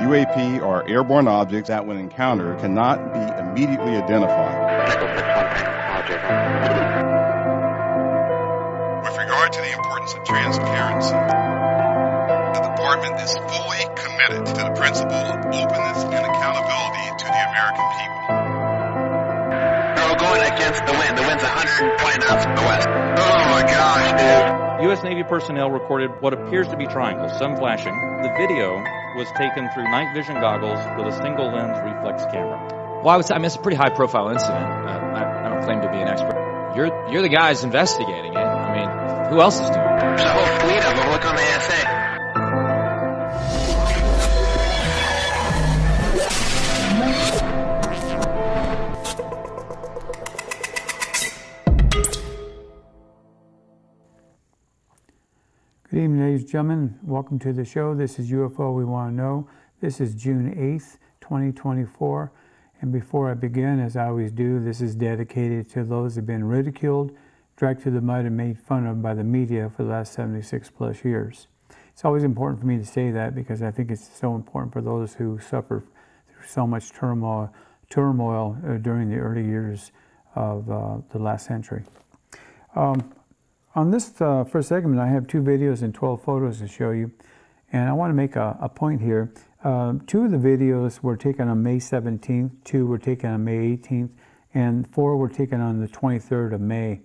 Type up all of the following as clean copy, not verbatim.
UAP are airborne objects that, when encountered, cannot be immediately identified. With regard to the importance of transparency, the Department is fully committed to the principle of openness and accountability to the American people. We're going against the wind. The wind's 120 knots from the west. Oh my gosh, dude. U.S. Navy personnel recorded what appears to be triangles, some flashing. The video was taken through night vision goggles with a single lens reflex camera. Well, I mean, it's a pretty high-profile incident. I don't claim to be an expert. You're the guys investigating it. I mean, who else is doing it? There's a whole fleet of them. Look on the ASA. Good evening, ladies and gentlemen. Welcome to the show. This is UFO We Want to Know. This is June 8th, 2024. And before I begin, as I always do, this is dedicated to those who have been ridiculed, dragged through the mud, and made fun of by the media for the last 76 plus years. It's always important for me to say that because I think it's so important for those who suffer through so much turmoil during the early years of the last century. On this first segment, I have 2 videos and 12 photos to show you, and I want to make a point here. 2 of the videos were taken on May 17th, 2 were taken on May 18th, and 4 were taken on the 23rd of May.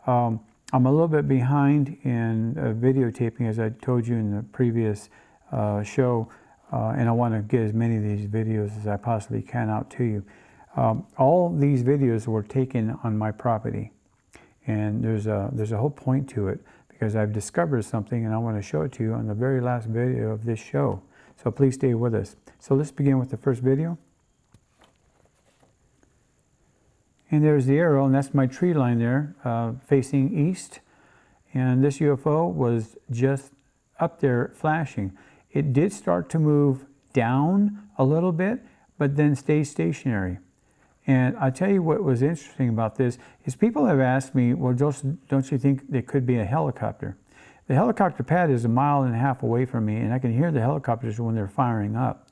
I'm a little bit behind in videotaping, as I told you in the previous show, and I want to get as many of these videos as I possibly can out to you. All these videos were taken on my property. And there's a whole point to it because I've discovered something and I want to show it to you on the very last video of this show. So please stay with us. So let's begin with the first video. And there's the arrow, and that's my tree line there facing east. And this UFO was just up there flashing. It did start to move down a little bit, but then stay stationary. And I'll tell you what was interesting about this is people have asked me, well, don't you think there could be a helicopter? The helicopter pad is 1.5 miles away from me, and I can hear the helicopters when they're firing up.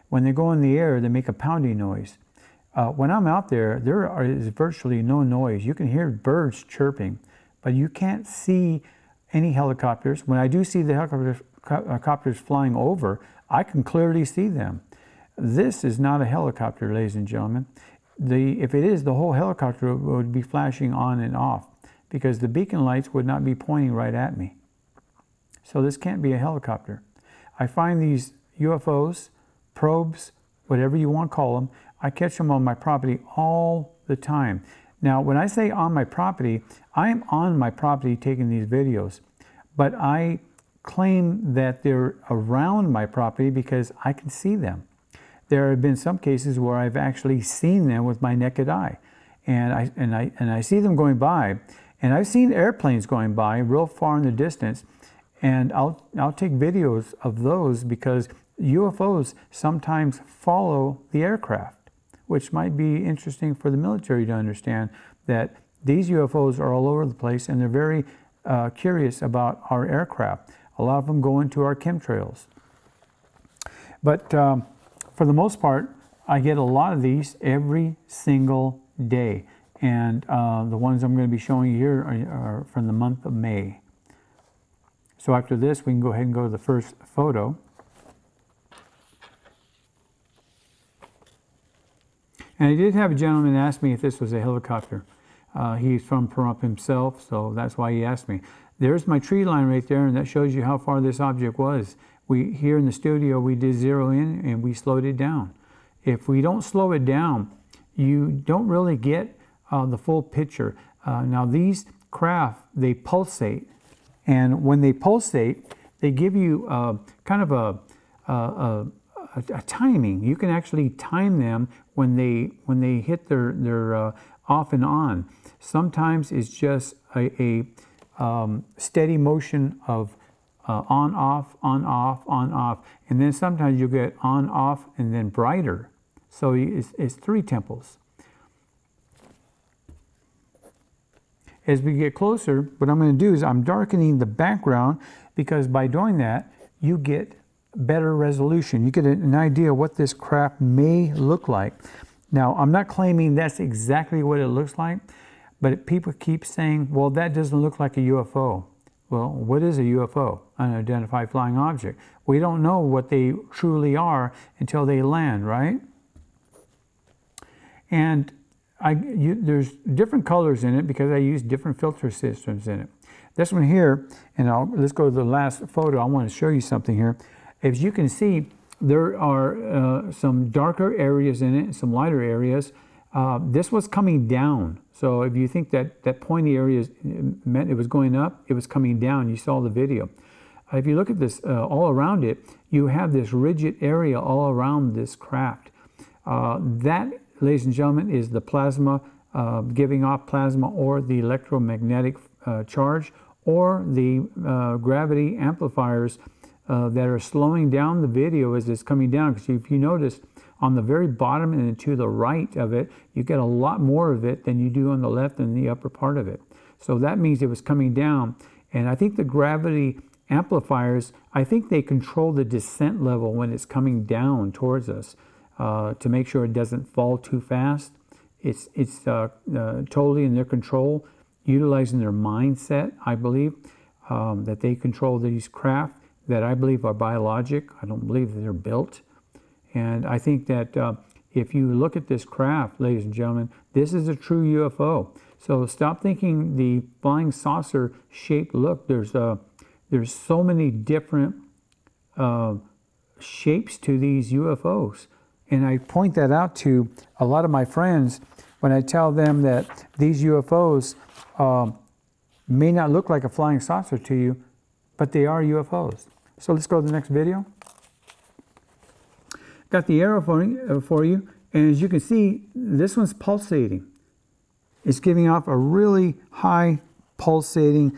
When they go in the air, they make a pounding noise. When I'm out there is virtually no noise. You can hear birds chirping, but you can't see any helicopters. When I do see the helicopters flying over, I can clearly see them. This is not a helicopter, ladies and gentlemen. If it is, the whole helicopter would be flashing on and off because the beacon lights would not be pointing right at me. So this can't be a helicopter. I find these UFOs, probes, whatever you want to call them, I catch them on my property all the time. Now, when I say on my property, I'm on my property taking these videos, but I claim that they're around my property because I can see them. There have been some cases where I've actually seen them with my naked eye, and I see them going by, and I've seen airplanes going by real far in the distance, and I'll take videos of those because UFOs sometimes follow the aircraft, which might be interesting for the military to understand that these UFOs are all over the place, and they're very curious about our aircraft. A lot of them go into our chemtrails, but for the most part, I get a lot of these every single day. And the ones I'm going to be showing you here are from the month of May. So after this, we can go ahead and go to the first photo. And I did have a gentleman ask me if this was a helicopter. He's from Pahrump himself, so that's why he asked me. There's my tree line right there, and that shows you how far this object was. Here in the studio, we did zero in and we slowed it down. If we don't slow it down, you don't really get the full picture. Now these craft, they pulsate, and when they pulsate, they give you kind of a timing. You can actually time them when they hit their off and on. Sometimes it's just a steady motion of on, off, on, off, on, off. And then sometimes you get on, off, and then brighter. So it's 3 tempos. As we get closer, what I'm going to do is I'm darkening the background because by doing that, you get better resolution. You get an idea what this craft may look like. Now, I'm not claiming that's exactly what it looks like, but people keep saying, well, that doesn't look like a UFO. Well, what is a UFO? Unidentified flying object. We don't know what they truly are until they land, right? And there's different colors in it because I use different filter systems in it. This one here, and let's go to the last photo. I want to show you something here. As you can see, there are some darker areas in it, some lighter areas. This was coming down. So if you think that pointy area meant it was going up, it was coming down. You saw the video. If you look at this all around it, you have this rigid area all around this craft. That, ladies and gentlemen, is the plasma, giving off plasma or the electromagnetic charge or the gravity amplifiers that are slowing down the video as it's coming down. Because if you notice, on the very bottom and to the right of it, you get a lot more of it than you do on the left and the upper part of it. So that means it was coming down. And I think the gravity amplifiers, I think they control the descent level when it's coming down towards us to make sure it doesn't fall too fast. It's totally in their control, utilizing their mindset, I believe, that they control these craft that I believe are biologic. I don't believe that they're built. And I think that if you look at this craft, ladies and gentlemen, this is a true UFO. So stop thinking the flying saucer shaped look. There's so many different shapes to these UFOs. And I point that out to a lot of my friends when I tell them that these UFOs may not look like a flying saucer to you, but they are UFOs. So let's go to the next video. Got the arrow for you, and as you can see, this one's pulsating. It's giving off a really high pulsating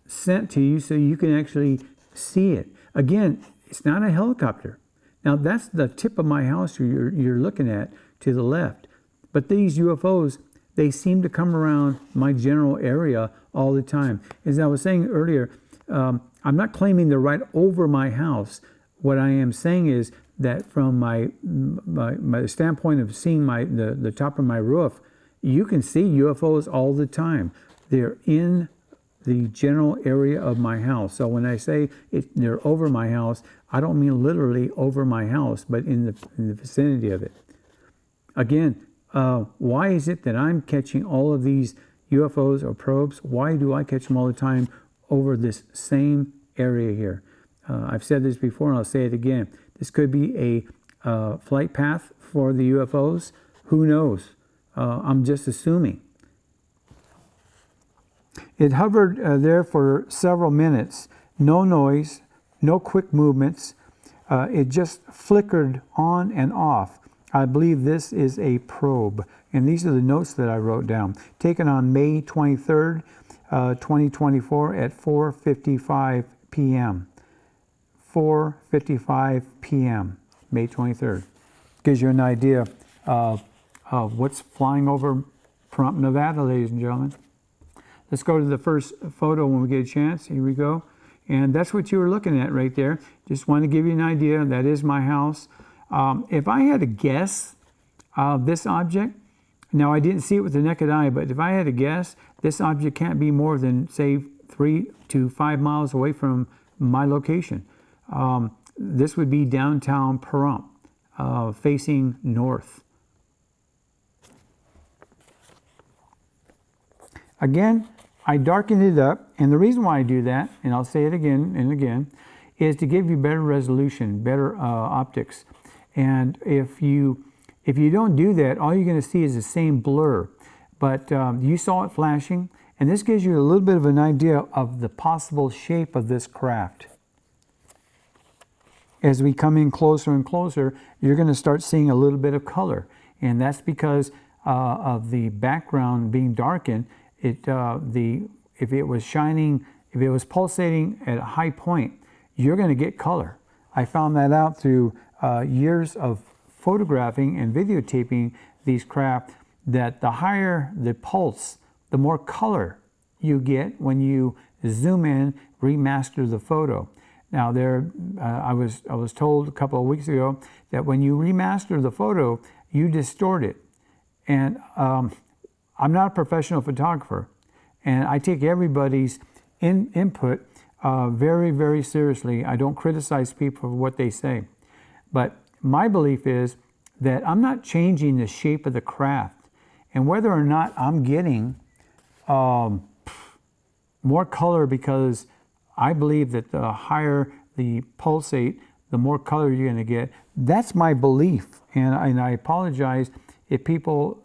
scent to you so you can actually see it. Again, it's not a helicopter. Now that's the tip of my house you're looking at to the left. But these UFOs, they seem to come around my general area all the time. As I was saying earlier, I'm not claiming they're right over my house. What I am saying is that from my standpoint of seeing the top of my roof, you can see UFOs all the time. They're in the general area of my house. So when I say they're over my house, I don't mean literally over my house, but in the vicinity of it. Again, why is it that I'm catching all of these UFOs or probes? Why do I catch them all the time over this same area here? I've said this before and I'll say it again. This could be a flight path for the UFOs. Who knows? I'm just assuming. It hovered there for several minutes. No noise, no quick movements. It just flickered on and off. I believe this is a probe. And these are the notes that I wrote down. Taken on May 23rd, 2024 at 4:55 p.m. 4:55 p.m. May 23rd. Gives you an idea of what's flying over Pahrump, Nevada, ladies and gentlemen. Let's go to the first photo when we get a chance. Here we go. And that's what you were looking at right there. Just want to give you an idea. That is my house. If I had to guess this object, now I didn't see it with the naked eye, but if I had to guess, this object can't be more than, say, 3 to 5 miles away from my location. This would be downtown Pahrump, facing north. Again, I darkened it up, and the reason why I do that, and I'll say it again and again, is to give you better resolution, better optics. And if you don't do that, all you're going to see is the same blur. But you saw it flashing, and this gives you a little bit of an idea of the possible shape of this craft. As we come in closer and closer, you're going to start seeing a little bit of color. And that's because of the background being darkened. If it was shining, if it was pulsating at a high point, you're going to get color. I found that out through years of photographing and videotaping these craft, that the higher the pulse, the more color you get when you zoom in, remaster the photo. Now I was told a couple of weeks ago that when you remaster the photo, you distort it. And I'm not a professional photographer, and I take everybody's input very, very seriously. I don't criticize people for what they say. But my belief is that I'm not changing the shape of the craft. And whether or not I'm getting more color, because I believe that the higher the pulsate, the more color you're going to get. That's my belief. And I apologize if people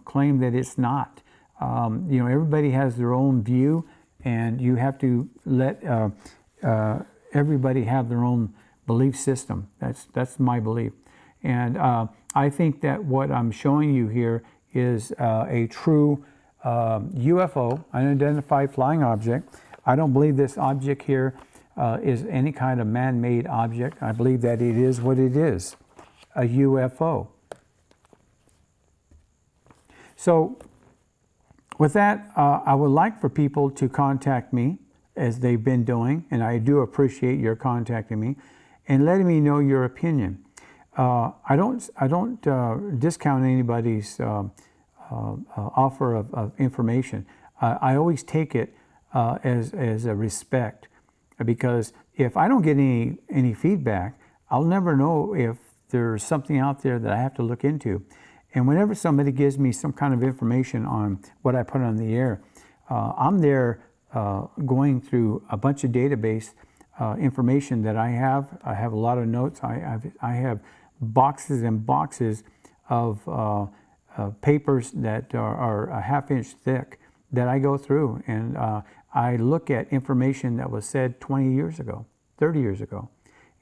claim that it's not. You know, everybody has their own view, and you have to let everybody have their own belief system. That's my belief. And I think that what I'm showing you here is a true UFO, unidentified flying object. I don't believe this object here is any kind of man-made object. I believe that it is what it is, a UFO. So with that, I would like for people to contact me, as they've been doing, and I do appreciate your contacting me and letting me know your opinion. I don't discount anybody's offer of information. I always take it as a respect, because if I don't get any feedback, I'll never know if there's something out there that I have to look into. And whenever somebody gives me some kind of information on what I put on the air, I'm there going through a bunch of database information that I have. I have a lot of notes. I have boxes and boxes of papers that are a half-inch thick that I go through, and I look at information that was said 20 years ago, 30 years ago,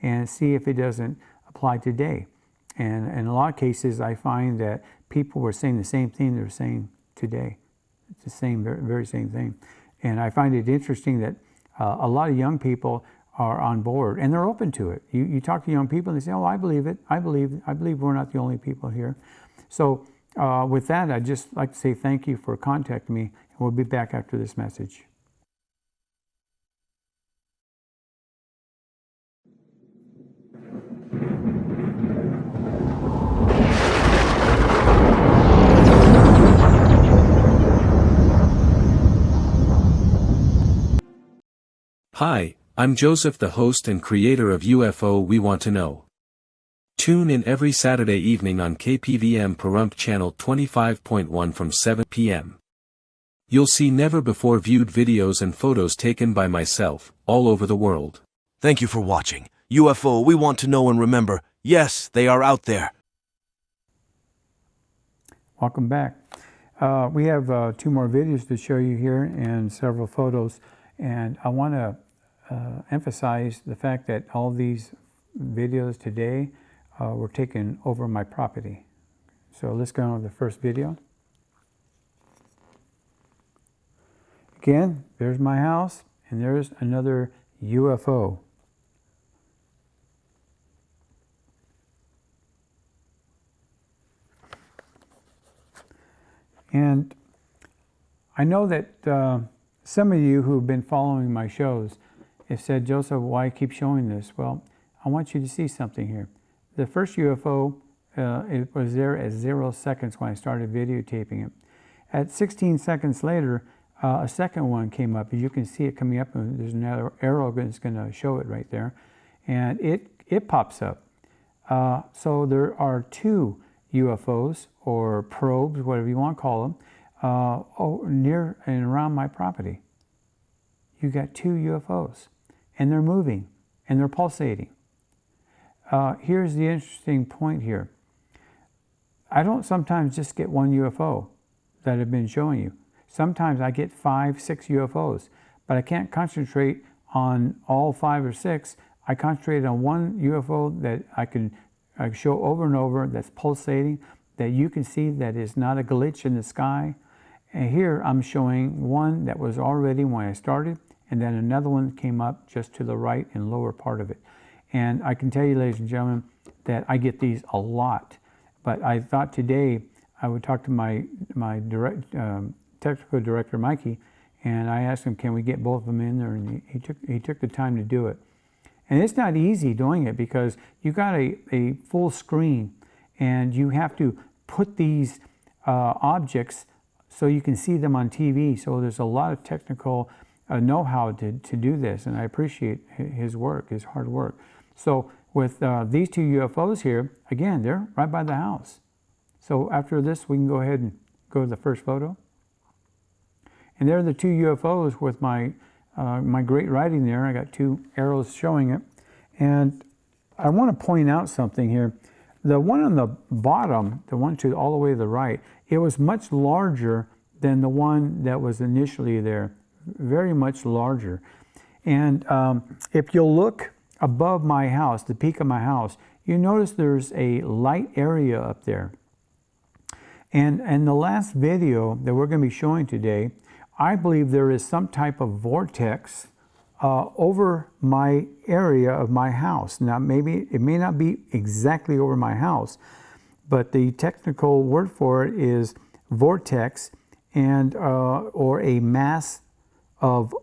and see if it doesn't apply today. And in a lot of cases, I find that people were saying the same thing they're saying today. It's the same, very same thing. And I find it interesting that a lot of young people are on board, and they're open to it. You talk to young people, and they say, "Oh, I believe it. I believe we're not the only people here." So with that, I'd just like to say thank you for contacting me, and we'll be back after this message. Hi, I'm Joseph, the host and creator of UFO We Want to Know. Tune in every Saturday evening on KPVM Pahrump Channel 25.1 from 7 p.m. You'll see never-before-viewed videos and photos taken by myself, all over the world. Thank you for watching. UFO We Want to Know, and remember, yes, they are out there. Welcome back. We have 2 more videos to show you here and several photos. And I want to emphasize the fact that all these videos today were taken over my property. So let's go on to the first video. Again, there's my house, and there's another UFO. And I know that some of you who've been following my shows have said, "Joseph, why keep showing this?" Well, I want you to see something here. The first UFO, it was there at 0 seconds when I started videotaping it. At 16 seconds later, a second one came up. As you can see it coming up, and there's another arrow that's going to show it right there. And it pops up. So there are 2 UFOs, or probes, whatever you want to call them, near and around my property. You got 2 UFOs, and they're moving, and they're pulsating. Here's the interesting point here. I don't sometimes just get 1 UFO that I've been showing you. Sometimes I get 5, 6 UFOs, but I can't concentrate on all 5 or 6. I concentrate on 1 UFO that I show over and over, that's pulsating, that you can see that is not a glitch in the sky. And here I'm showing one that was already when I started, and then another one came up just to the right and lower part of it. And I can tell you, ladies and gentlemen, that I get these a lot. But I thought today I would talk to my technical director, Mikey, and I asked him, can we get both of them in there? And he took the time to do it. And it's not easy doing it because you got a full screen and you have to put these objects so you can see them on TV. So there's a lot of technical know-how to do this, and I appreciate his work, his hard work. So with these two UFOs here, again, they're right by the house. So after this, we can go ahead and go to the first photo. And there are the two UFOs with my my great writing there. I got two arrows showing it. And I want to point out something here. The one on the bottom, the one to all the way to the right, it was much larger than the one that was initially there. Very much larger. And if you'll look above my house, the peak of my house, you notice there's a light area up there. And in the last video that we're going to be showing today, I believe there is some type of vortex over my area of my house. Now, maybe it may not be exactly over my house, but the technical word for it is vortex, and or a mass of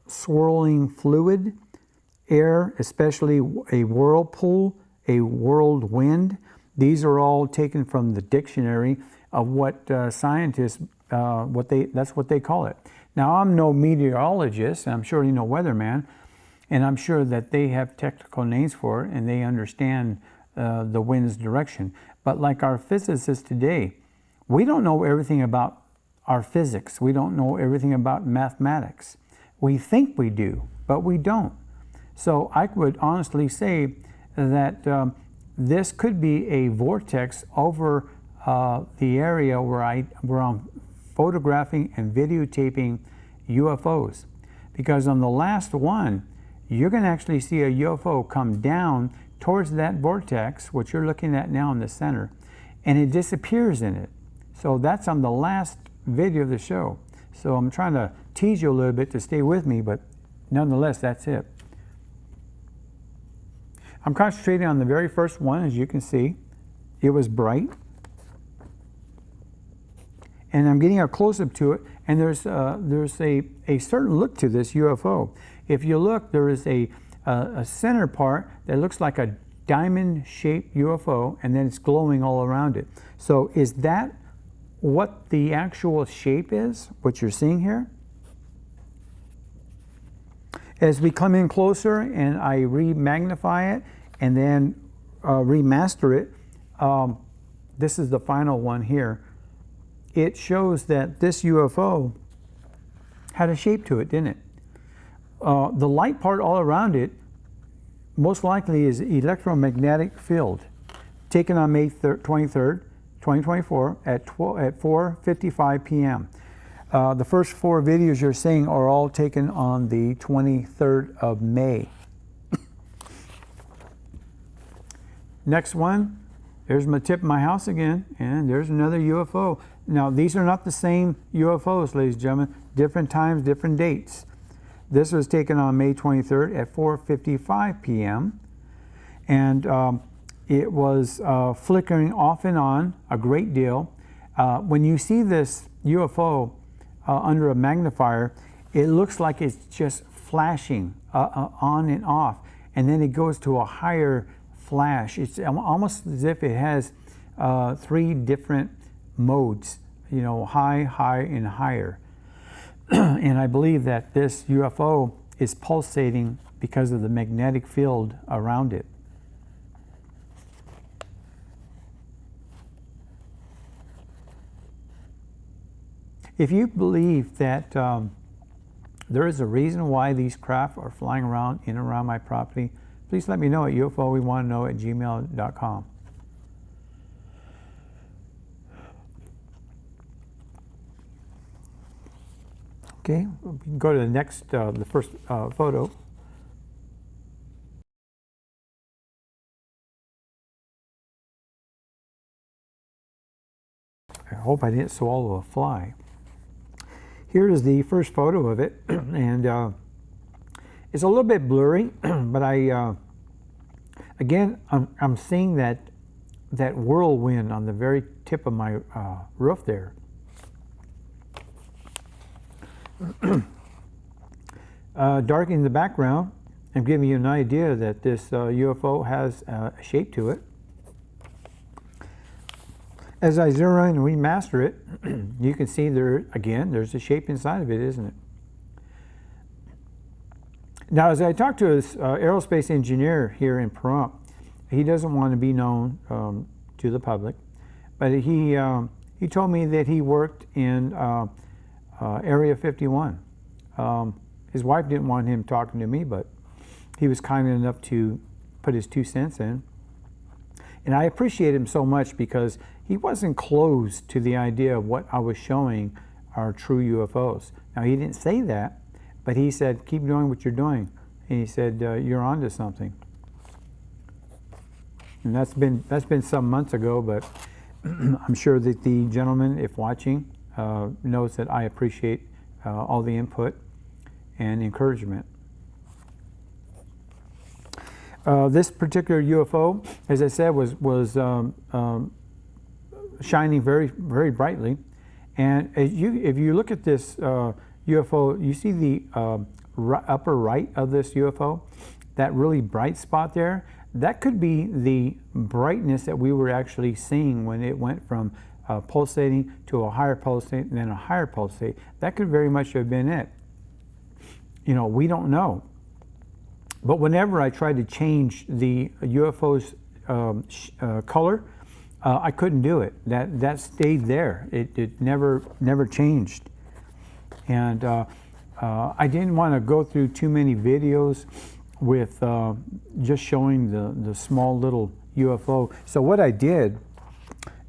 swirling fluid, air, especially a whirlpool, a whirlwind. These are all taken from the dictionary of what scientists, that's what they call it. Now, I'm no meteorologist, and I'm sure you know weatherman, and I'm sure that they have technical names for it, and they understand the wind's direction. But like our physicists today, we don't know everything about our physics. We don't know everything about mathematics. We think we do, but we don't. So I would honestly say that this could be a vortex over the area where I'm photographing and videotaping UFOs. Because on the last one, you're going to actually see a UFO come down towards that vortex, which you're looking at now in the center, and it disappears in it. So that's on the last video of the show. So I'm trying to tease you a little bit to stay with me, but nonetheless, that's it. I'm concentrating on the very first one, as you can see. It was bright. And I'm getting a close-up to it, and there's a certain look to this UFO. If you look, there is a center part that looks like a diamond-shaped UFO, and then it's glowing all around it. So is that what the actual shape is, what you're seeing here? As we come in closer and I re-magnify it and then remaster it, this is the final one here. It shows that this UFO had a shape to it, didn't it? The light part all around it most likely is electromagnetic field, taken on May 23rd, 2024 at 4:55 p.m. The first four videos you're seeing are all taken on the 23rd of May. Next one, there's my tip of my house again, and there's another UFO. Now, these are not the same UFOs, ladies and gentlemen. Different times, different dates. This was taken on May 23rd at 4:55 p.m. And it was flickering off and on a great deal. When you see this UFO under a magnifier, it looks like it's just flashing on and off. And then it goes to a higher flash. It's almost as if it has three different modes, you know, high, high, and higher. And I believe that this UFO is pulsating because of the magnetic field around it. If you believe that there is a reason why these craft are flying around in and around my property, please let me know at ufowewanttoknow@gmail.com. Okay, we can go to the next, the first photo. I hope I didn't swallow a fly. Here is the first photo of it, and it's a little bit blurry, but again, I'm seeing that whirlwind on the very tip of my roof there. Dark in the background, I'm giving you an idea that this UFO has a shape to it. As I zero in and remaster it, you can see there's a shape inside of it, isn't it? Now, as I talked to this aerospace engineer here in Pahrump, he doesn't want to be known to the public, but he told me that he worked in Area 51. His wife didn't want him talking to me, but he was kind enough to put his 2 cents in. And I appreciate him so much because he wasn't closed to the idea of what I was showing are true UFOs. Now, he didn't say that, but he said, keep doing what you're doing. And he said, you're onto something. And that's been some months ago, but I'm sure that the gentleman, if watching, knows that I appreciate all the input and encouragement. This particular UFO, as I said, was shining very, very brightly. And if you look at this UFO, you see the upper right of this UFO, that really bright spot there. That could be the brightness that we were actually seeing when it went from pulsating to a higher pulsate and then a higher pulsate. That could very much have been it. You know, we don't know. But whenever I tried to change the UFO's color, I couldn't do it. That stayed there. It never changed. And I didn't want to go through too many videos with just showing the small little UFO. So what I did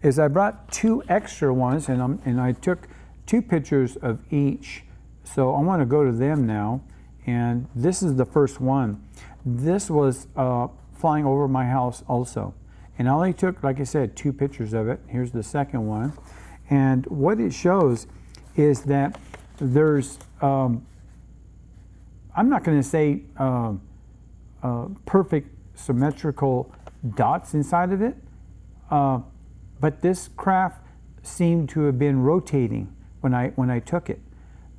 is I brought 2 extra ones, and I took 2 pictures of each. So I want to go to them now. And this is the first one. This was flying over my house also. And I only took, like I said, 2 pictures of it. Here's the second one. And what it shows is that there's, I'm not going to say perfect symmetrical dots inside of it, but this craft seemed to have been rotating when I took it.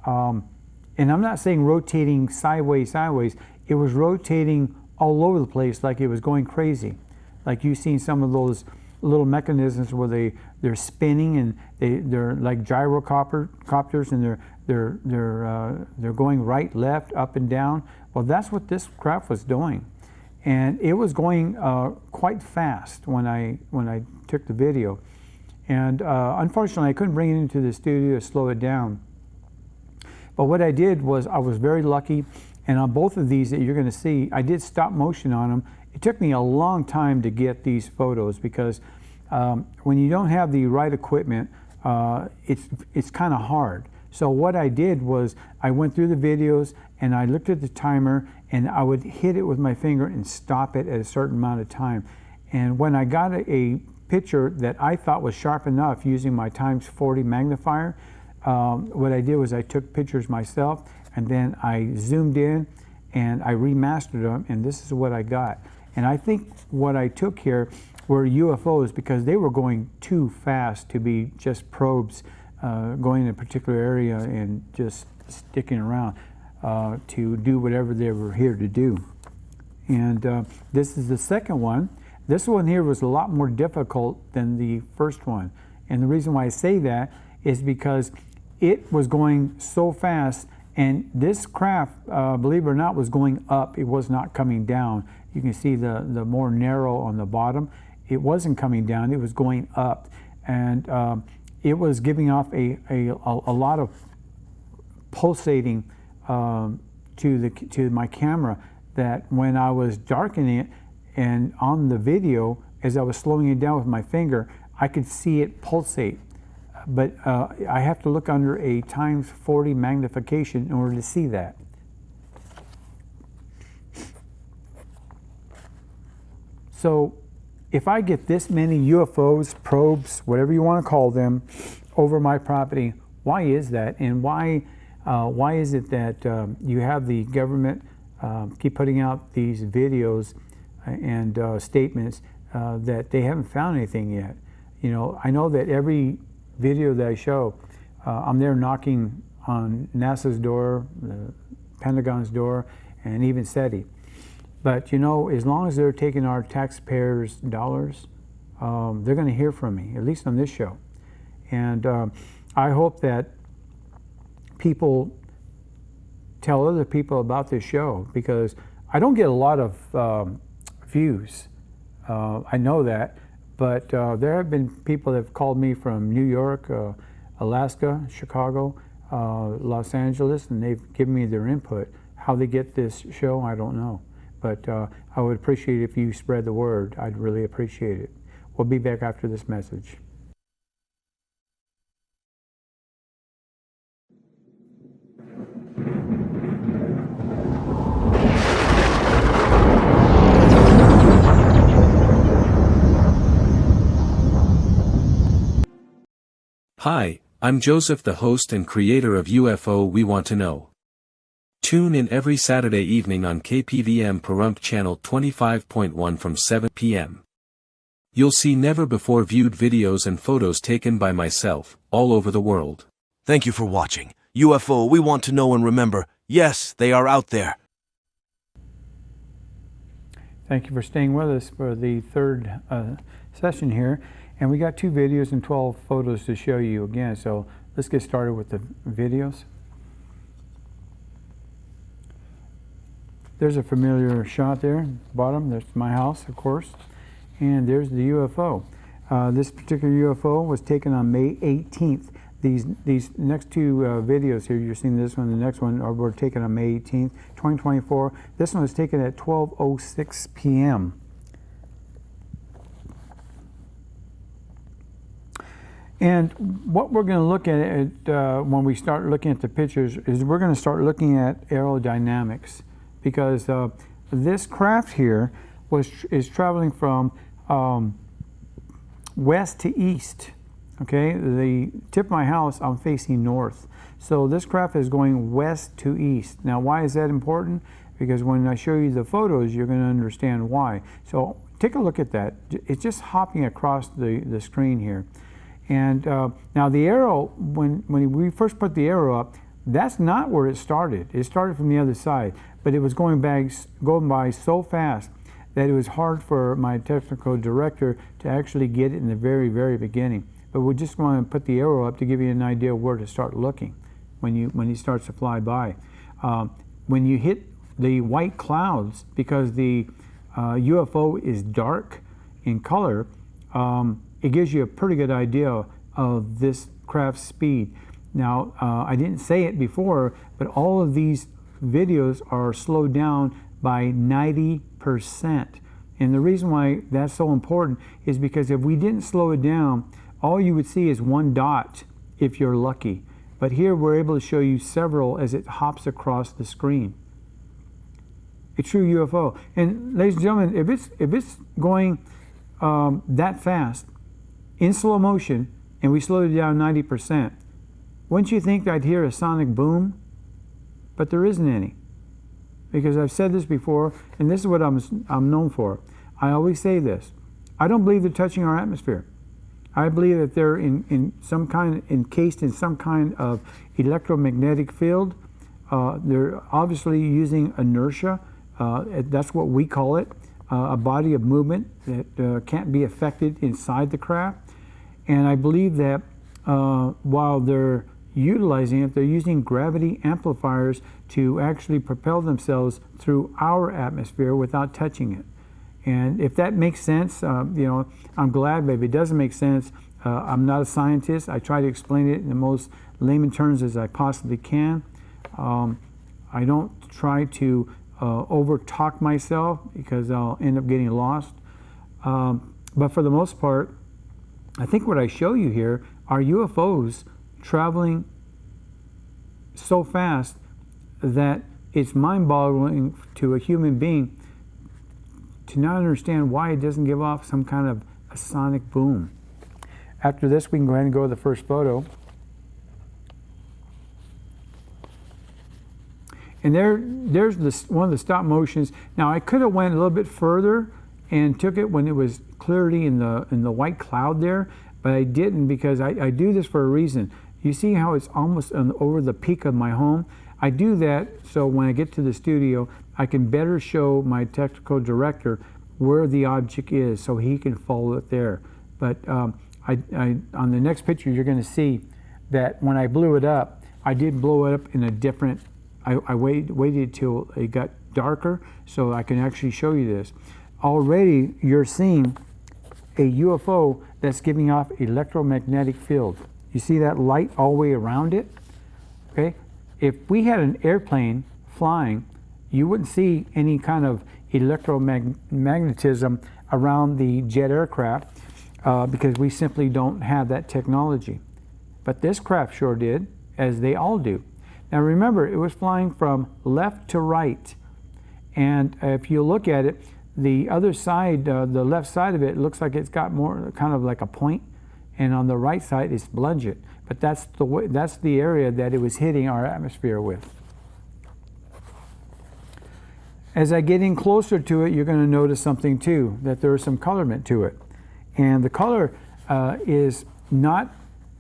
And I'm not saying rotating sideways. It was rotating all over the place like it was going crazy. Like you've seen some of those little mechanisms where they're spinning and they're like gyrocopters and they're going right, left, up and down. Well, that's what this craft was doing. And it was going quite fast when I took the video. And unfortunately, I couldn't bring it into the studio to slow it down. But what I did was I was very lucky, and on both of these that you're going to see, I did stop motion on them. It took me a long time to get these photos because when you don't have the right equipment, it's kind of hard. So what I did was I went through the videos and I looked at the timer and I would hit it with my finger and stop it at a certain amount of time. And when I got a picture that I thought was sharp enough using my ×40 magnifier, what I did was I took pictures myself and then I zoomed in and I remastered them, and this is what I got. And I think what I took here were UFOs because they were going too fast to be just probes going in a particular area and just sticking around to do whatever they were here to do. And this is the second one. This one here was a lot more difficult than the first one. And the reason why I say that is because it was going so fast, and this craft, believe it or not, was going up. It was not coming down. You can see the more narrow on the bottom. It wasn't coming down, it was going up. And it was giving off a lot of pulsating to my camera, that when I was darkening it and on the video, as I was slowing it down with my finger, I could see it pulsate. But I have to look under a ×40 magnification in order to see that. So if I get this many UFOs, probes, whatever you want to call them, over my property, why is that? And why is it that you have the government keep putting out these videos and statements that they haven't found anything yet? You know, I know that every video that I show, I'm there knocking on NASA's door, the Pentagon's door, and even SETI. But you know, as long as they're taking our taxpayers' dollars, they're going to hear from me, at least on this show. And I hope that people tell other people about this show, because I don't get a lot of views. I know that, but there have been people that have called me from New York, Alaska, Chicago, Los Angeles, and they've given me their input. How they get this show, I don't know. But I would appreciate if you spread the word. I'd really appreciate it. We'll be back after this message. Hi, I'm Joseph, the host and creator of UFO We Want to Know. Tune in every Saturday evening on KPVM Pahrump Channel 25.1 from 7 p.m. You'll see never-before-viewed videos and photos taken by myself, all over the world. Thank you for watching. UFO We Want to Know, and remember, yes, they are out there. Thank you for staying with us for the third session here. And we got 2 videos and 12 photos to show you again. So let's get started with the videos. There's a familiar shot there, bottom. There's my house, of course. And there's the UFO. This particular UFO was taken on May 18th. These next 2 videos here, you're seeing this one, the next one, were taken on May 18th, 2024. This one was taken at 12:06 p.m. And what we're going to look at when we start looking at the pictures is we're going to start looking at aerodynamics, because this craft here is traveling from west to east. Okay, the tip of my house, I'm facing north. So this craft is going west to east. Now, why is that important? Because when I show you the photos, you're going to understand why. So take a look at that. It's just hopping across the screen here. And now the arrow, when we first put the arrow up, that's not where it started. It started from the other side, but it was going by so fast that it was hard for my technical director to actually get it in the very, very beginning. But we just want to put the arrow up to give you an idea of where to start looking when he starts to fly by. When you hit the white clouds, because the UFO is dark in color, it gives you a pretty good idea of this craft's speed. Now, I didn't say it before, but all of these videos are slowed down by 90%. And the reason why that's so important is because if we didn't slow it down, all you would see is one dot if you're lucky. But here we're able to show you several as it hops across the screen. A true UFO. And ladies and gentlemen, if it's going that fast, in slow motion, and we slowed it down 90%, wouldn't you think I'd hear a sonic boom? But there isn't any. Because I've said this before, and this is what I'm known for. I always say this. I don't believe they're touching our atmosphere. I believe that they're encased in some kind of electromagnetic field. They're obviously using inertia. That's what we call it. A body of movement that can't be affected inside the craft. And I believe that while they're utilizing it, they're using gravity amplifiers to actually propel themselves through our atmosphere without touching it. And if that makes sense, you know, I'm glad, but if it doesn't make sense, I'm not a scientist. I try to explain it in the most layman terms as I possibly can. I don't try to over-talk myself because I'll end up getting lost. But for the most part, I think what I show you here are UFOs traveling so fast that it's mind-boggling to a human being to not understand why it doesn't give off some kind of a sonic boom. After this, we can go ahead and go to the first photo. And there's one of the stop motions. Now I could have went a little bit further and took it when it was clearly in the white cloud there, but I didn't because I do this for a reason. You see how it's almost over the peak of my home? I do that so when I get to the studio, I can better show my technical director where the object is so he can follow it there. But on the next picture, you're going to see that when I blew it up, I did blow it up in a different, I waited till it got darker so I can actually show you this. Already you're seeing a UFO that's giving off electromagnetic field. You see that light all the way around it? Okay. If we had an airplane flying, you wouldn't see any kind of electromagnetism around the jet aircraft because we simply don't have that technology. But this craft sure did, as they all do. Now remember, it was flying from left to right. And if you look at it, the other side, the left side of it, looks like it's got more kind of like a point, and on the right side it's bludgeoned. But that's the area that it was hitting our atmosphere with. As I get in closer to it, you're going to notice something too, that there is some colorment to it. And the color is not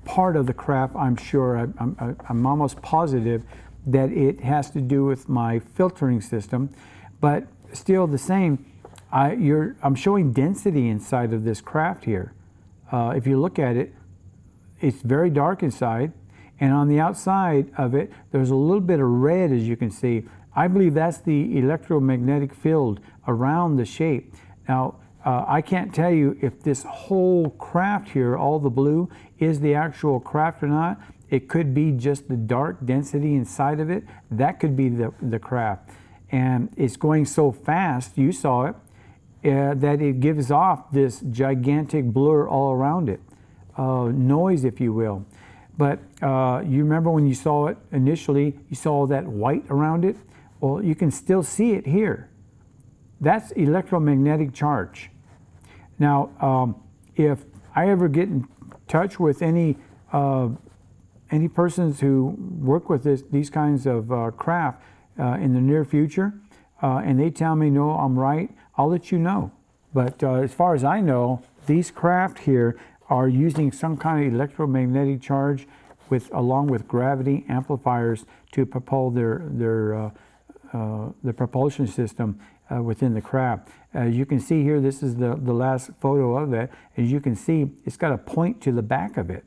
part of the craft, I'm sure. I'm almost positive that it has to do with my filtering system, but still the same. I'm showing density inside of this craft here. If you look at it, it's very dark inside, and on the outside of it, there's a little bit of red, as you can see. I believe that's the electromagnetic field around the shape. Now, I can't tell you if this whole craft here, all the blue, is the actual craft or not. It could be just the dark density inside of it. That could be the craft. And it's going so fast, you saw it, that it gives off this gigantic blur all around it. Noise, if you will. But you remember when you saw it initially, you saw that white around it? Well, you can still see it here. That's electromagnetic charge. Now, if I ever get in touch with any persons who work with these kinds of craft in the near future, and they tell me, no, I'm right, I'll let you know. But as far as I know, these craft here are using some kind of electromagnetic charge along with gravity amplifiers to propel the propulsion system within the craft. As you can see here, this is the last photo of it. As you can see, it's got a point to the back of it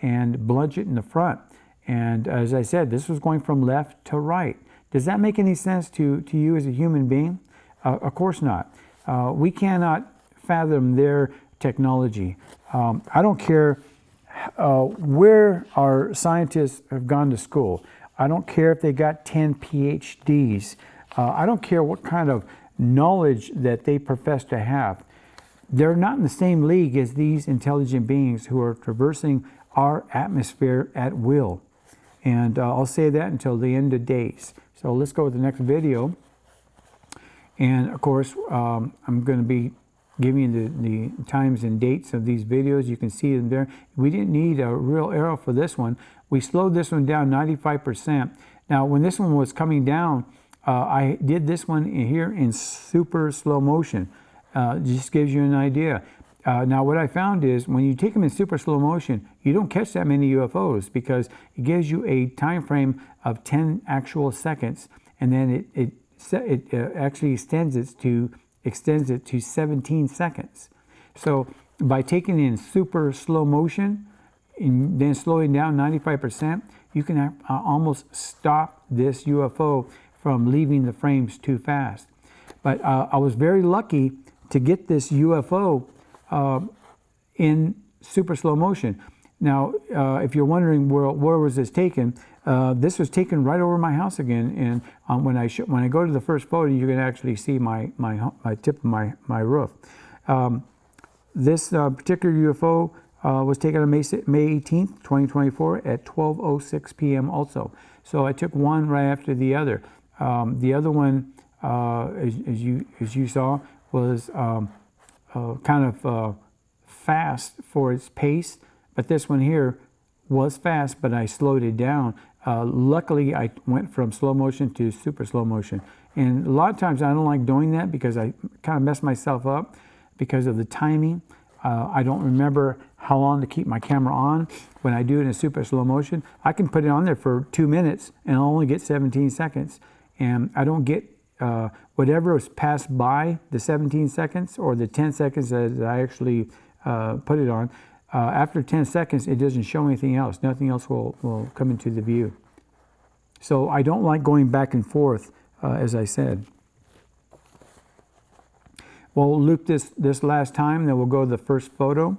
and bludgeon in the front. And as I said, this was going from left to right. Does that make any sense to you as a human being? Of course not. We cannot fathom their technology. I don't care where our scientists have gone to school. I don't care if they got 10 PhDs. I don't care what kind of knowledge that they profess to have. They're not in the same league as these intelligent beings who are traversing our atmosphere at will. And I'll say that until the end of days. So let's go to the next video. And of course, I'm going to be giving you the times and dates of these videos. You can see them there. We didn't need a real arrow for this one. We slowed this one down 95%. Now, when this one was coming down, I did this one here in super slow motion. Just gives you an idea. Now, what I found is when you take them in super slow motion, you don't catch that many UFOs because it gives you a time frame of 10 actual seconds, and then it actually extends it to 17 seconds. So by taking it in super slow motion and then slowing down 95%, you can almost stop this UFO from leaving the frames too fast. But I was very lucky to get this UFO in super slow motion. Now, if you're wondering where was this taken, this was taken right over my house again. And when I go to the first photo, you can actually see my tip of my roof. This particular UFO was taken on May 18th, 2024 at 12:06 p.m. also. So I took one right after the other. The other one, as you saw, was kind of fast for its pace, but this one here was fast, but I slowed it down. Luckily, I went from slow motion to super slow motion. And a lot of times I don't like doing that because I kind of mess myself up because of the timing. I don't remember how long to keep my camera on. When I do it in super slow motion, I can put it on there for 2 minutes and I'll only get 17 seconds. And I don't get whatever was passed by the 17 seconds or the 10 seconds that I actually put it on. After 10 seconds, it doesn't show anything else. Nothing else will come into the view. So I don't like going back and forth, as I said. We'll loop this last time, then we'll go to the first photo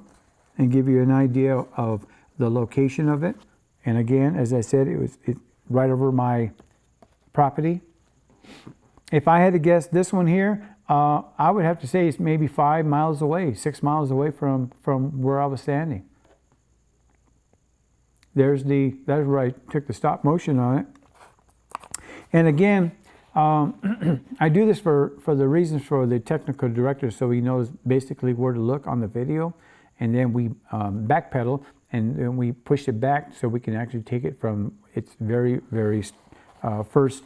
and give you an idea of the location of it. And again, as I said, it's right over my property. If I had to guess this one here, I would have to say it's maybe 5 miles away, 6 miles away from where I was standing. That's where I took the stop motion on it. And again, I do this for the reasons for the technical director, so he knows basically where to look on the video. And then we backpedal and then we push it back so we can actually take it from its very, very first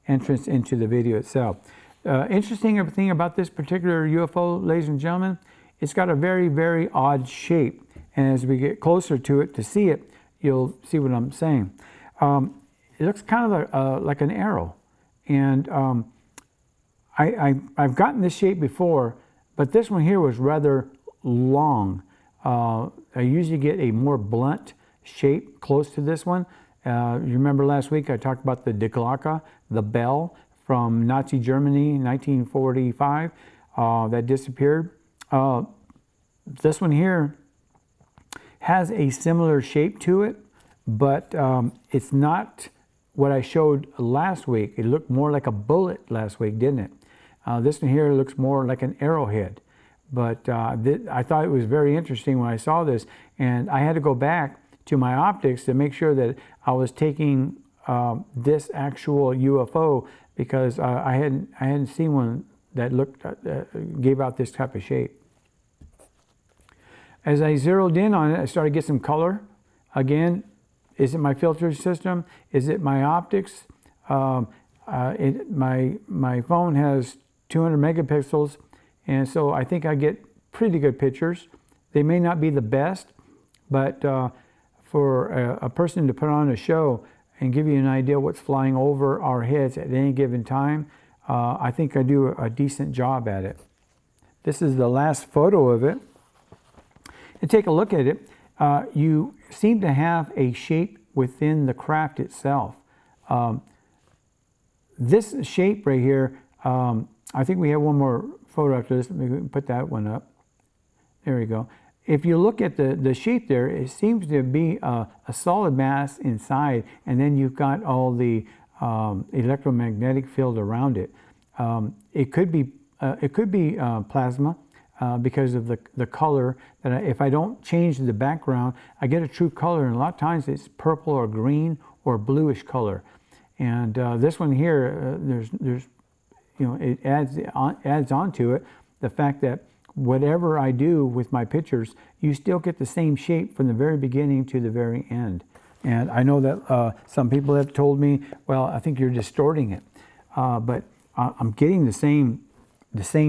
entrance into the video itself. Interesting thing about this particular UFO, ladies and gentlemen, it's got a very, very odd shape. And as we get closer to it to see it, you'll see what I'm saying. It looks kind of like an arrow. And I've gotten this shape before, but this one here was rather long. I usually get a more blunt shape close to this one. You remember last week I talked about the Die Glocke, the bell from Nazi Germany, 1945, that disappeared. This one here has a similar shape to it, but it's not what I showed last week. It looked more like a bullet last week, didn't it? This one here looks more like an arrowhead. But I thought it was very interesting when I saw this, and I had to go back to my optics to make sure that I was taking this actual UFO, because I hadn't seen one that gave out this type of shape. As I zeroed in on it, I started to get some color. Again, is it my filter system? Is it my optics? My phone has 200 megapixels, and so I think I get pretty good pictures. They may not be the best, but for a person to put on a show and give you an idea what's flying over our heads at any given time, I think I do a decent job at it. This is the last photo of it. And take a look at it. You seem to have a shape within the craft itself. This shape right here, I think we have one more photo after this. Maybe we can put that one up. There we go. If you look at the shape there, it seems to be a solid mass inside, and then you've got all the electromagnetic field around it. It could be plasma. Because of the color, that if I don't change the background, I get a true color, and a lot of times it's purple or green or bluish color. And this one here, it adds on to it the fact that whatever I do with my pictures, you still get the same shape from the very beginning to the very end. And I know that some people have told me, well, I think you're distorting it, but I'm getting the same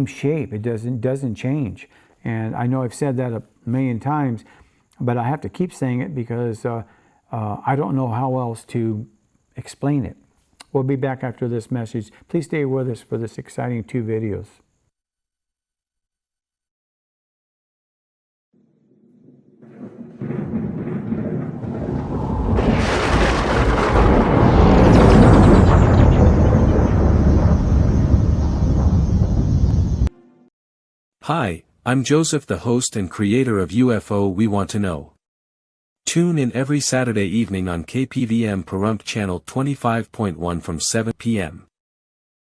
shape. It doesn't change. And I know I've said that a million times, but I have to keep saying it because I don't know how else to explain it. We'll be back after this message. Please stay with us for this exciting 2 videos. Hi, I'm Joseph, the host and creator of UFO We Want to Know. Tune in every Saturday evening on KPVM Pahrump Channel 25.1 from 7 p.m.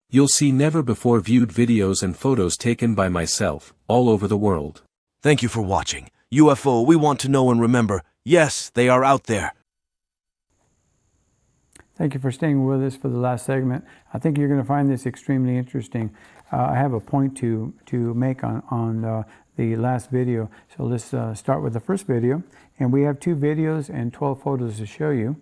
You'll see never-before-viewed videos and photos taken by myself, all over the world. Thank you for watching. UFO, we want to know and remember, yes, they are out there. Thank you for staying with us for the last segment. I think you're going to find this extremely interesting. I have a point to make on the last video. So let's start with the first video. And we have 2 videos and 12 photos to show you.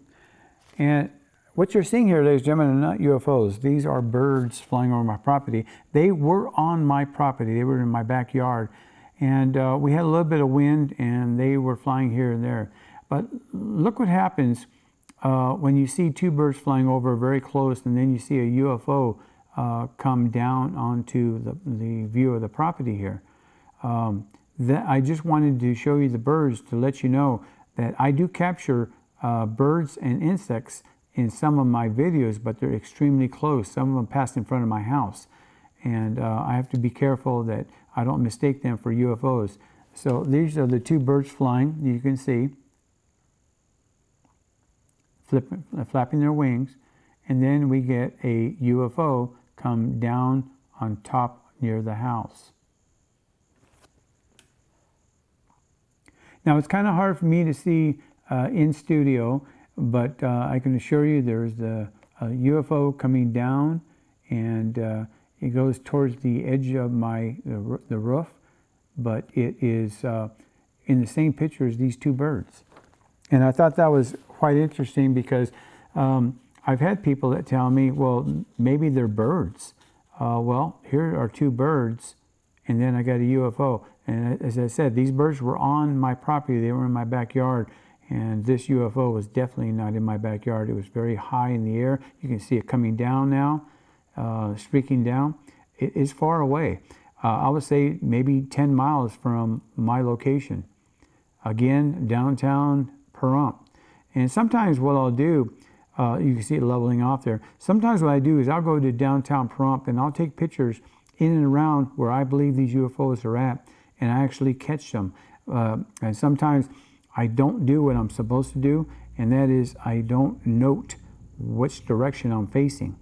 And what you're seeing here, ladies and gentlemen, are not UFOs. These are birds flying over my property. They were on my property. They were in my backyard. And we had a little bit of wind, and they were flying here and there. But look what happens when you see two birds flying over very close, and then you see a UFO come down onto the view of the property here. I just wanted to show you the birds to let you know that I do capture birds and insects in some of my videos, but they're extremely close. Some of them passed in front of my house. And I have to be careful that I don't mistake them for UFOs. So these are the two birds flying, you can see, flapping their wings. And then we get a UFO come down on top near the house. Now it's kind of hard for me to see in studio, but I can assure you there's the UFO coming down, and it goes towards the edge of the roof, but it is in the same picture as these two birds. And I thought that was quite interesting because I've had people that tell me, well, maybe they're birds. Well, here are two birds, and then I got a UFO. And as I said, these birds were on my property. They were in my backyard. And this UFO was definitely not in my backyard. It was very high in the air. You can see it coming down now, streaking down. It is far away. I would say maybe 10 miles from my location. Again, downtown Pahrump. And sometimes what I'll do, you can see it leveling off there. Sometimes what I do is I'll go to downtown Pahrump and I'll take pictures in and around where I believe these UFOs are at, and I actually catch them. And sometimes I don't do what I'm supposed to do, and that is I don't note which direction I'm facing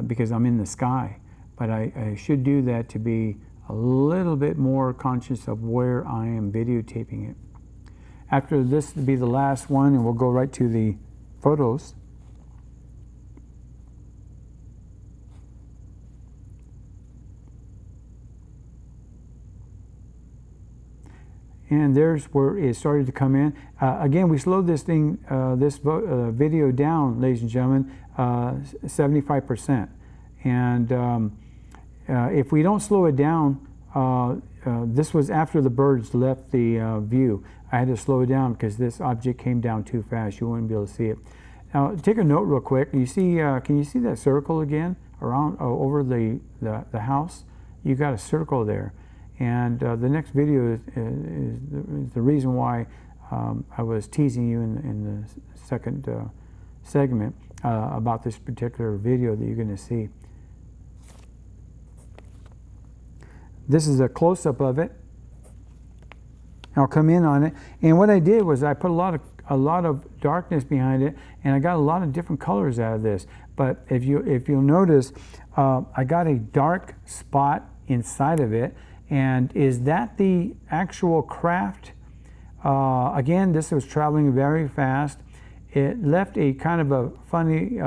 because I'm in the sky. But I should do that to be a little bit more conscious of where I am videotaping it. After this will be the last one, and we'll go right to the photos. And there's where it started to come in. Again, we slowed this thing, video down, ladies and gentlemen, 75%. And if we don't slow it down, this was after the birds left the view. I had to slow it down because this object came down too fast. You wouldn't be able to see it. Now, take a note real quick. You see, can you see that circle again around over the house? You got a circle there. And the next video is the reason why I was teasing you in the second segment about this particular video that you're going to see. This is a close-up of it. I'll come in on it. And what I did was I put a lot of darkness behind it, and I got a lot of different colors out of this. But if you'll notice, I got a dark spot inside of it. And is that the actual craft? Again, this was traveling very fast. It left a kind of a funny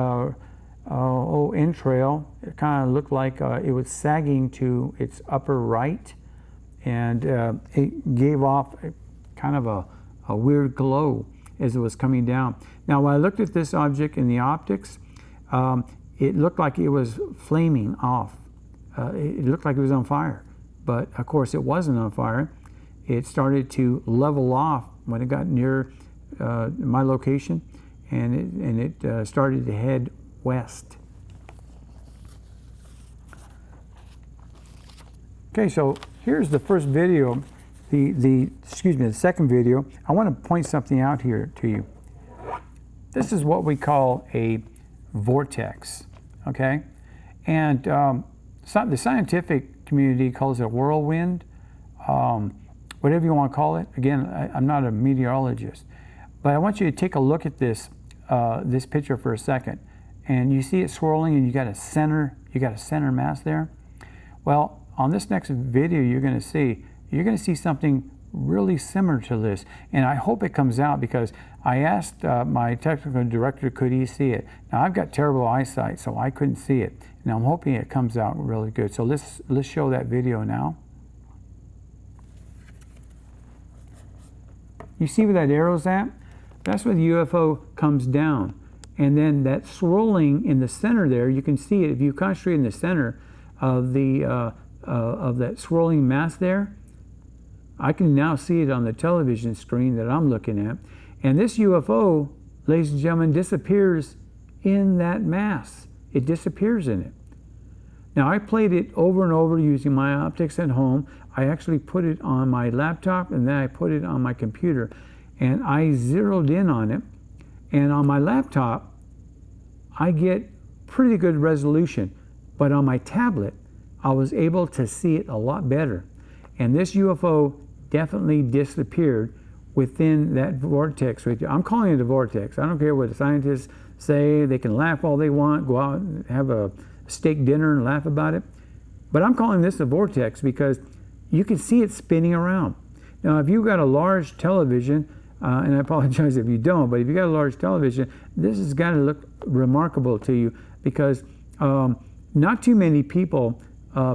entrail. It kind of looked like it was sagging to its upper right. And it gave off kind of a weird glow as it was coming down. Now, when I looked at this object in the optics, it looked like it was flaming off. It looked like it was on fire. But of course it wasn't on fire. It started to level off when it got near my location, and it started to head west. Okay, so here's the first video, the second video. I want to point something out here to you. This is what we call a vortex, okay? And the scientific community calls it a whirlwind, whatever you want to call it. Again, I'm not a meteorologist, but I want you to take a look at this this picture for a second, and you see it swirling, and you got a center mass there. Well, on this next video, you're going to see something really similar to this, and I hope it comes out because I asked my technical director, could he see it? Now I've got terrible eyesight, so I couldn't see it. And I'm hoping it comes out really good. So let's show that video now. You see where that arrow's at? That's where the UFO comes down. And then that swirling in the center there, you can see it if you concentrate in the center of the of that swirling mass there. I can now see it on the television screen that I'm looking at. And this UFO, ladies and gentlemen, disappears in that mass. It disappears in it. Now, I played it over and over using my optics at home. I actually put it on my laptop, and then I put it on my computer. And I zeroed in on it. And on my laptop, I get pretty good resolution. But on my tablet, I was able to see it a lot better. And this UFO definitely disappeared within that vortex. I'm calling it a vortex. I don't care what the scientists say. They can laugh all they want, go out and have a steak dinner and laugh about it. But I'm calling this a vortex because you can see it spinning around. Now, if you've got a large television, and I apologize if you don't, but if you've got a large television, this has got to look remarkable to you because not too many people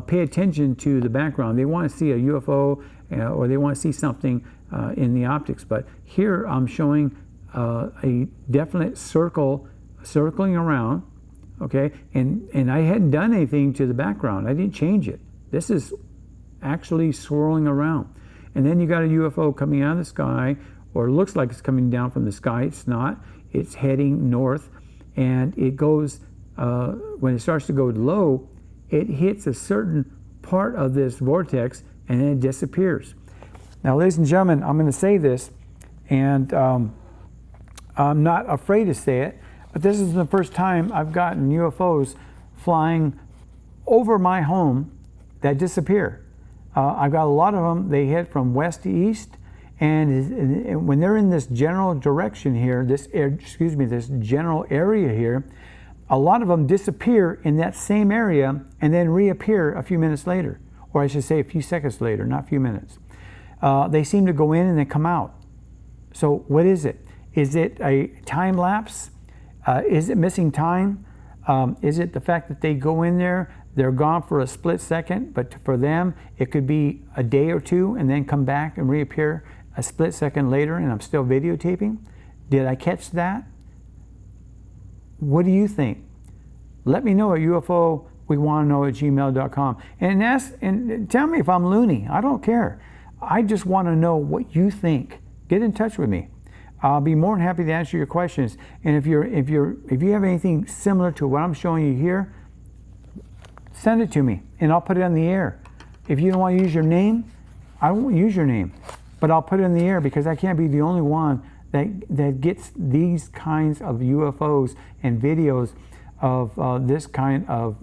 pay attention to the background. They want to see a UFO or they want to see something in the optics. But here I'm showing a definite circling around, okay? And I hadn't done anything to the background. I didn't change it. This is actually swirling around. And then you got a UFO coming out of the sky, or it looks like it's coming down from the sky. It's not. It's heading north. And it goes, when it starts to go low, it hits a certain part of this vortex and then it disappears. Now, ladies and gentlemen, I'm going to say this, and I'm not afraid to say it, but this is the first time I've gotten UFOs flying over my home that disappear. I've got a lot of them. They hit from west to east, and when they're in this general direction here, this general area here, a lot of them disappear in that same area and then reappear a few minutes later, or I should say a few seconds later, not a few minutes. They seem to go in and then come out. So what is it? Is it a time lapse? Is it missing time? Is it the fact that they go in there, they're gone for a split second, but for them it could be a day or two and then come back and reappear a split second later and I'm still videotaping? Did I catch that? What do you think? Let me know at UFOWeWantToKnow@gmail.com and tell me if I'm loony. I don't care. I just want to know what you think. Get in touch with me. I'll be more than happy to answer your questions. And if you have anything similar to what I'm showing you here, send it to me and I'll put it on the air. If you don't want to use your name, I won't use your name, but I'll put it in the air because I can't be the only one that gets these kinds of UFOs and videos of this kind of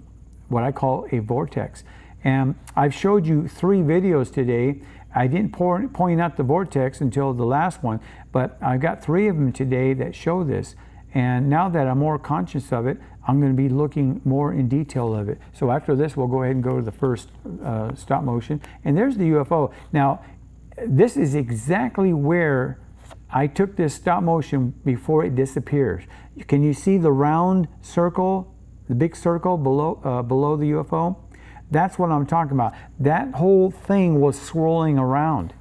what I call a vortex. And I've showed you 3 videos today. I didn't point out the vortex until the last one, but I've got 3 of them today that show this. And now that I'm more conscious of it, I'm going to be looking more in detail of it. So after this, we'll go ahead and go to the first stop motion. And there's the UFO. Now, this is exactly where I took this stop motion before it disappears. Can you see the round circle, the big circle below the UFO? That's what I'm talking about. That whole thing was swirling around.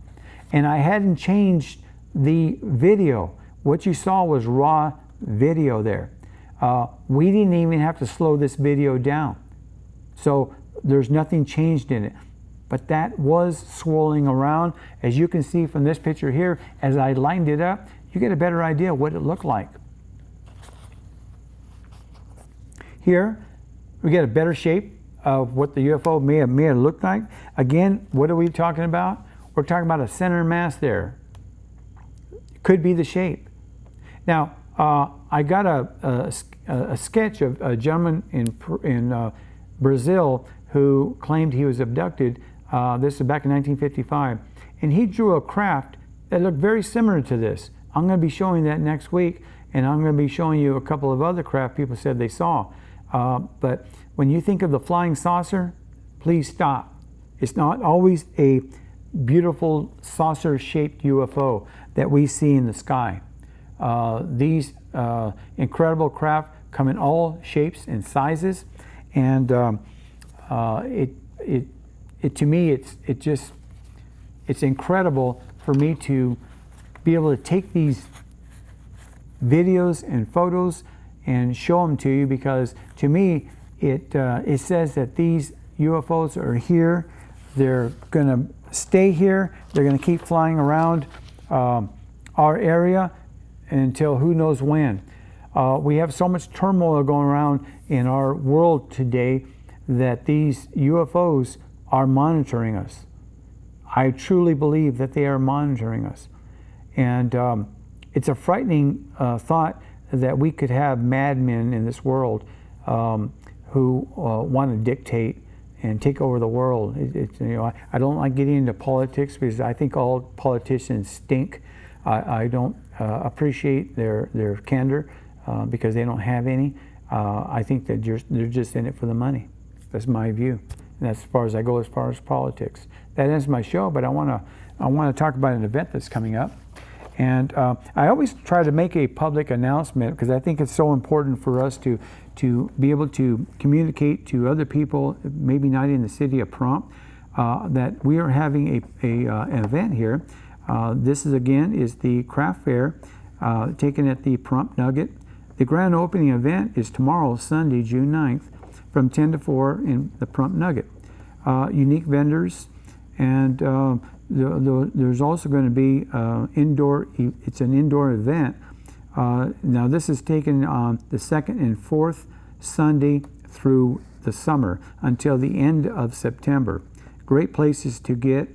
And I hadn't changed the video. What you saw was raw video there. We didn't even have to slow this video down. So there's nothing changed in it. But that was swirling around. As you can see from this picture here, as I lined it up, you get a better idea what it looked like. Here, we get a better shape of what the UFO may have looked like. Again, what are we talking about? We're talking about a center mass there. It could be the shape. Now, I got a sketch of a gentleman in Brazil who claimed he was abducted. This is back in 1955. And he drew a craft that looked very similar to this. I'm going to be showing that next week, and I'm going to be showing you a couple of other craft people said they saw. But when you think of the flying saucer, please stop. It's not always a beautiful saucer-shaped UFO that we see in the sky. These incredible craft come in all shapes and sizes, and to me, it's incredible for me to be able to take these videos and photos and show them to you, because to me it says that these UFOs are here. They're going to stay here. They're going to keep flying around our area until who knows when. We have so much turmoil going around in our world today that these UFOs are monitoring us. I truly believe that they are monitoring us. And it's a frightening thought that we could have madmen in this world who want to dictate and take over the world. I don't like getting into politics because I think all politicians stink. I don't appreciate their candor because they don't have any. I think that they're just in it for the money. That's my view. And that's as far as I go as far as politics. That ends my show, but I want to talk about an event that's coming up. And I always try to make a public announcement because I think it's so important for us to be able to communicate to other people, maybe not in the city of Pahrump, that we are having an event here. This is the craft fair taken at the Pahrump Nugget. The grand opening event is tomorrow, Sunday, June 9th, from 10 to 4 in the Pahrump Nugget. Unique vendors, and there's also going to be indoor. It's an indoor event. Now this is taken on the 2nd and 4th Sunday through the summer until the end of September. Great places to get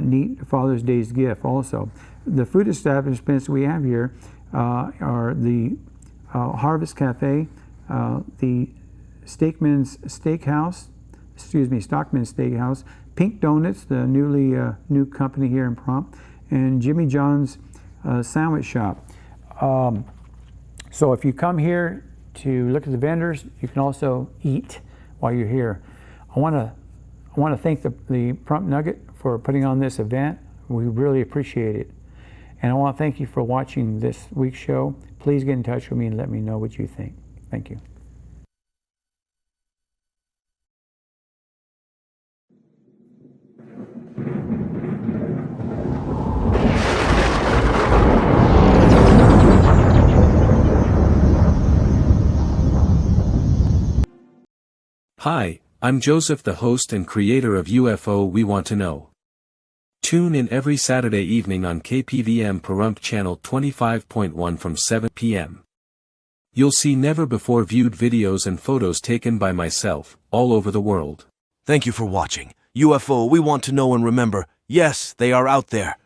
neat Father's Day's gift. Also, the food establishments we have here are the Harvest Cafe, the Stockman's Steakhouse, Pink Donuts, the new company here in Pahrump, and Jimmy John's Sandwich Shop. So if you come here to look at the vendors, you can also eat while you're here. I want to thank the Pahrump Nugget for putting on this event. We really appreciate it. And I want to thank you for watching this week's show. Please get in touch with me and let me know what you think. Thank you. Hi, I'm Joseph, the host and creator of UFO We Want to Know. Tune in every Saturday evening on KPVM Pahrump Channel 25.1 from 7 p.m. You'll see never-before-viewed videos and photos taken by myself, all over the world. Thank you for watching. UFO We Want to Know, and remember, yes, they are out there.